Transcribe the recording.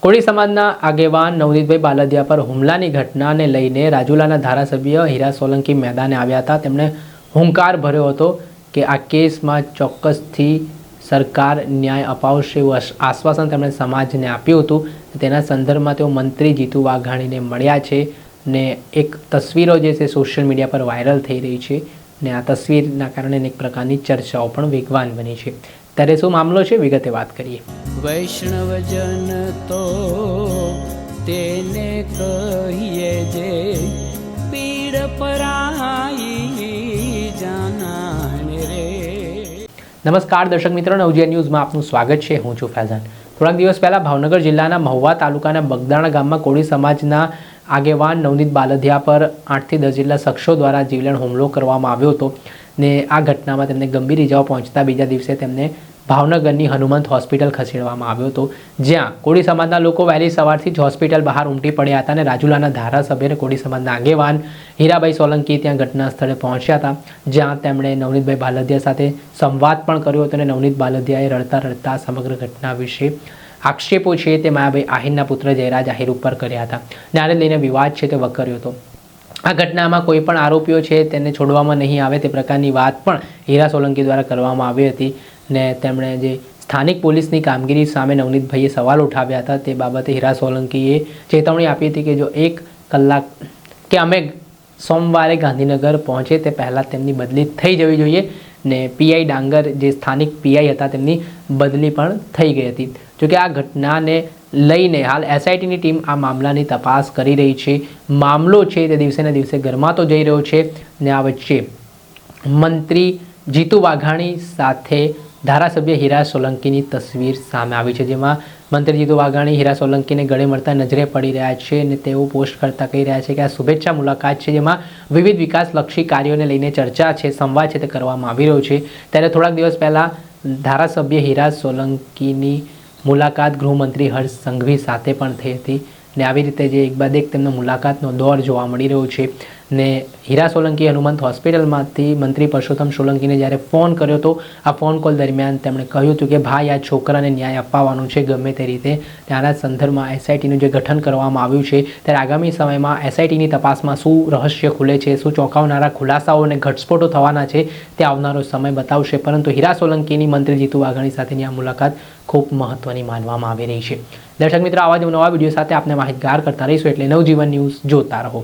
કોળી સમાજના આગેવાન નવનીતભાઈ બાલદિયા પર હુમલાની ઘટનાને લઈને રાજુલાના ધારાસભ્ય હીરા સોલંકી મેદાને આવ્યા હતા। તેમણે હુંકાર ભર્યો હતો કે આ કેસમાં ચોક્કસથી સરકાર ન્યાય અપાવશે એવું આશ્વાસન તેમણે સમાજને આપ્યું હતું। તેના સંદર્ભમાં તેઓ મંત્રી જીતુ વાઘાણીને મળ્યા છે ને એક તસવીરો જે છે સોશિયલ મીડિયા પર વાયરલ થઈ રહી છે ને આ તસવીરના કારણે એક પ્રકારની ચર્ચાઓ પણ વેગવાન બની છે। ત્યારે શું મામલો છે વિગતે વાત કરીએ। વૈષ્ણવજન તો તેને કહીએ જે પીડ પરાઈ જાનાને રે। નમસ્કાર દર્શક મિત્રો, નવજીવન ન્યૂઝમાં આપનું સ્વાગત છે। હું છું ફૈઝાન। થોડાક દિવસ પહેલાં ભાવનગર જિલ્લાના મહુવા તાલુકાના બગદાણા ગામમાં કોળી સમાજના આગેવાન નવનીત બાલદિયા પર 8 થી 10 જેટલા શખ્સો દ્વારા જીવલેણ હુમલો કરવામાં આવ્યો હતો ને આ ઘટનામાં તેમને ગંભીર ઇજાઓ પહોંચતા બીજા દિવસે તેમને ભાવનગરની હનુમંત હોસ્પિટલ ખસેડવામાં આવ્યો હતો, જ્યાં કોળી સમાજના લોકો વહેલી સવારથી જ હોસ્પિટલ બહાર ઉમટી પડ્યા હતા અને રાજુલાના ધારાસભ્ય અને કોળી સમાજના આગેવાન હીરાભાઈ સોલંકી ત્યાં ઘટના સ્થળે પહોંચ્યા હતા, જ્યાં તેમણે નવનીતભાઈ બાલદિયા સાથે સંવાદ પણ કર્યો હતો અને નવનીત બાલદિયાએ રડતા રડતા સમગ્ર ઘટના વિશે આક્ષેપો છે તે માયાભાઈ આહિરના પુત્ર જયરાજ આહિર ઉપર કર્યા હતા અને આને લઈને વિવાદ છે તે વકર્યો હતો। આ ઘટનામાં કોઈ પણ આરોપીઓ છે તેને છોડવામાં નહીં આવે તે પ્રકારની વાત પણ હીરા સોલંકી દ્વારા કરવામાં આવી હતી ને તેમણે જે સ્થાનિક પોલીસની કામગીરી સામે નવનીતભાઈએ સવાલ ઉઠાવ્યા હતા તે બાબતે હીરા સોલંકીએ ચેતવણી આપી હતી કે જો 1 કલાક કે અમે સોમવારે ગાંધીનગર પહોંચે તે પહેલાં તેમની બદલી થઈ જવી જોઈએ ને પીઆઈ ડાંગર જે સ્થાનિક પીઆઈ હતા તેમની બદલી પણ થઈ ગઈ હતી। જોકે આ ઘટનાને લઈને હાલ એસઆઈટીની ટીમ આ મામલાની તપાસ કરી રહી છે। મામલો છે તે દિવસે ને દિવસે ગરમાતો જઈ રહ્યો છે ને આ વચ્ચે મંત્રી જીતુ વાઘાણી સાથે ધારાસભ્ય હીરા સોલંકીની તસવીર સામે આવી છે, જેમાં મંત્રી જીતુ વાઘાણી હીરા સોલંકીને ગળે મળતા નજરે પડી રહ્યા છે અને તેઓ પોસ્ટ કરતા કહી રહ્યા છે કે આ શુભેચ્છા મુલાકાત છે, જેમાં વિવિધ વિકાસલક્ષી કાર્યોને લઈને ચર્ચા છે, સંવાદ છે તે કરવામાં આવી રહ્યો છે। ત્યારે થોડાક દિવસ પહેલાં ધારાસભ્ય હીરા સોલંકીની મુલાકાત ગૃહમંત્રી હર્ષ સંઘવી સાથે પણ થઈ હતી ને આવી રીતે જે એક બાદ એક તેમનો મુલાકાતનો દોર જોવા મળી રહ્યો છે ને હીરા સોલંકી હનુમંત હોસ્પિટલમાંથી મંત્રી પરસોત્તમ સોલંકીને જ્યારે ફોન કર્યો હતો, આ ફોન કોલ દરમિયાન તેમણે કહ્યું હતું કે ભાઈ આ છોકરાને ન્યાય અપાવવાનો છે ગમે તે રીતે। ત્યાંના સંદર્ભમાં એસઆઈટીનું જે ગઠન કરવામાં આવ્યું છે ત્યારે આગામી સમયમાં એસઆઈટીની તપાસમાં શું રહસ્ય ખુલે છે, શું ચોંકાવનારા ખુલાસાઓ અને ઘટસ્ફોટો થવાના છે તે આવનારો સમય બતાવશે, પરંતુ હીરા સોલંકીની મંત્રી જીતુ વાઘાણી સાથેની આ મુલાકાત ખૂબ મહત્વની માનવામાં આવી રહી છે। દર્શક મિત્રો, આવા જ નવા વિડીયો સાથે આપને માહિતગાર કરતા રહીશું, એટલે નવજીવન ન્યૂઝ જોતા રહો।